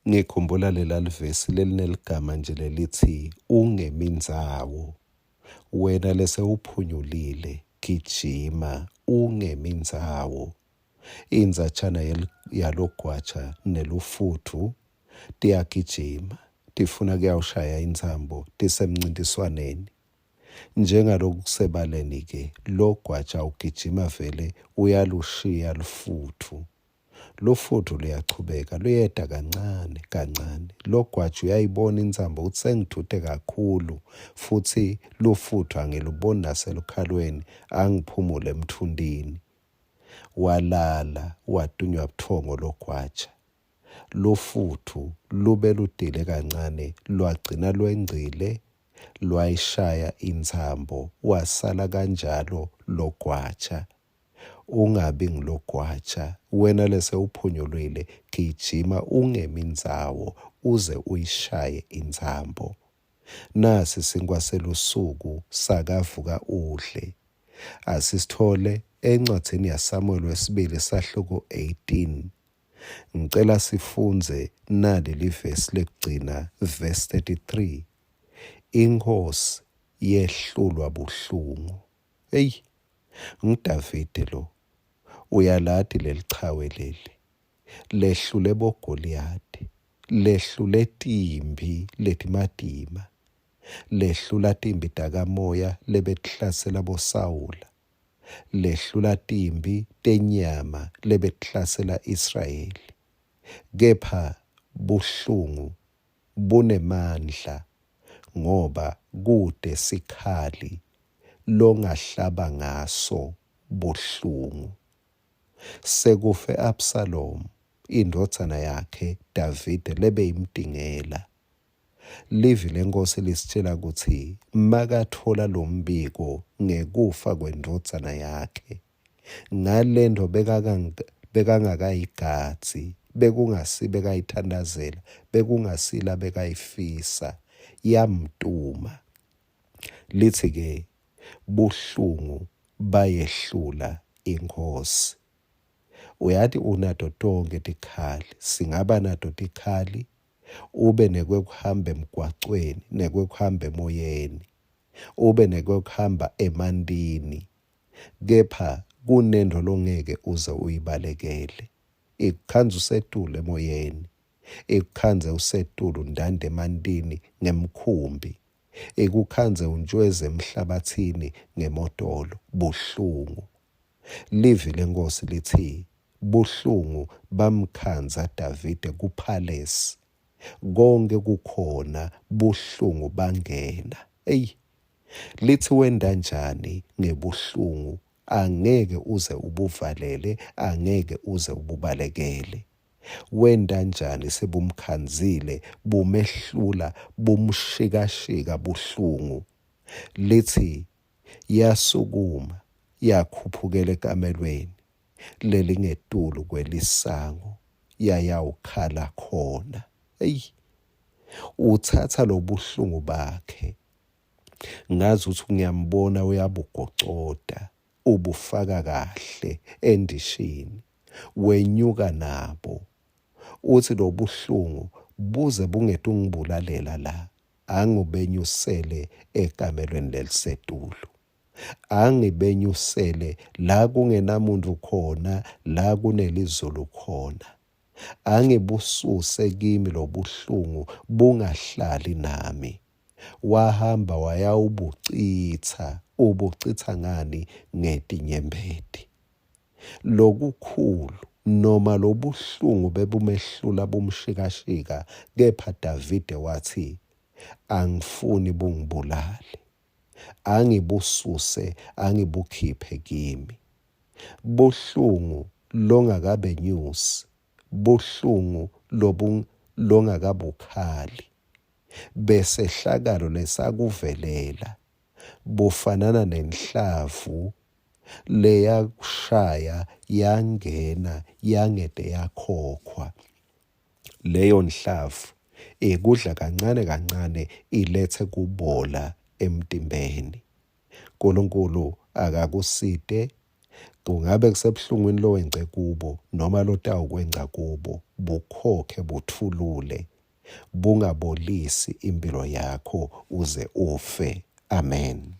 Ngikhumbula lela livesi lelineligama nje lelithi ungemi ndzawo. Wena lese uphunyulile, gijima, ungemi ndzawo. Indzatshana yalogwaja nelufuthu tiyagijima, tifuna kuyawushaya intsambo, tisemncintiswaneni. Njengaloku kusebaleni-ke, lo gwaja ugijima vele uyalushiya lufuthu. Lufuthu luyachubeka, luyeda kancane kancane. Lo gwaja uyayibona intsambo ukuthi sengithuthe kakhulu, futhi lufuthu angiluboni naselukhalweni, angiphumule emthundini. Walala, wadunywa buthongo lo gwaja. Lufuthu lube ludile kancane, lwagcina lwengcile, lwayishaya intsambo, wasala kanjalo lo gwaja. Ungabi ngilogwaja, wena lese uphunyulile, gijima ungemi ndzawo uze uyishaye intsambo. Nasi sinkwa selusuku sakavuka udle. Asisithole encwadzini yaSamuel wesibili sahluko 18. Ngicela sifunze naleli vesi lekugcina, verse 33. Inkosi yehlulwa buhlungu. Hey, nguDavide lo. Uyalati lelichawe leli. Lehlule boGoliathi. Lehlule timbi letimadima. Lehlula timbi takamoya lebetihlasela boSawula. Lehlula timbi tenyama lebetihlasela Israyeli. Kepha buhlungu bunemandla ngoba kude sikhali longahlaba ngaso buhlungu. Sekufe Absalom, indodzana yakhe Davide lebeyimdingela. Livi lenkosi lisitshela ukuthi makathola lo mbiko ngekufa kwendodzana yakhe, ngalento bekangakayigatsi, bekungasi bekayithandazela, bekungasila bekayifisa, yamtuma. Lithi-ke buhlungu bayehlula inkosi. Uyathi unato tonke tikhali, singaba nato tikhali, ube nekwekuhamba emgwacweni, nekwekuhamba emoyeni, ube nekwekuhamba emantini. Kepha kunento longeke uze uyibalekele. Ikukhanza usetulu emoyeni, ikukhanze usetulu ndande emantini ngemkhumbi, ikukhanze untshweze emhlabathini ngemodolo, buhlungu. Livi lenkosi lithi buhlungu bamkhanza Davide kuphalesi. Konke kukhona, buhlungu bangena. Lithi wenda njani ngebuhlungu, angeke uze ubuvalele, angeke uze ububalekele. Wenda njani sebumkhanzile, bumehlula, bumshikashika buhlungu. Lithi yasukuma, yakhuphukela ekamelweni, lelingetulu kwelisango, yayawukhala khona. Uthatha lo buhlungu bakhe. Ngazi ukuthi ngiyambona uyabugocoda, ubufaka kahle endishini, wenyuka nabo. Uthi lo buhlungu buze bungete ungibulalela la, angibenyusele ekamelweni lelisetulu. Angibenyusele la kungenamuntu khona, la kunelizulu khona. Angibususe kimi lo buhlungu bungahlali nami. Wahamba wayawubucitha, ubucitha ngani? Ngetinyembeti. Lokukhulu noma lobuhlungu bebumehlula bumshikashika, kepha Davide wathi angifuni bungibulale, angibususe, angibukhiphe kimi. Buhlungu longakabe nyusi, buhlungu longakabukhali, besehlakalo lesakuvelela, bufanana nenhlavu leyakushaya yangena yangede yakhokhwa. Leyo nhlavu ikudla kancane kancane ilethe kubola emtimbeni. uNkulunkulu akakusite Kungabe kusebuhlungwini lo wengce kubo noma lo tawukwenca kubo, bukhokhe buthulule, bungabolisi impilo yakho uze ufe. Amen.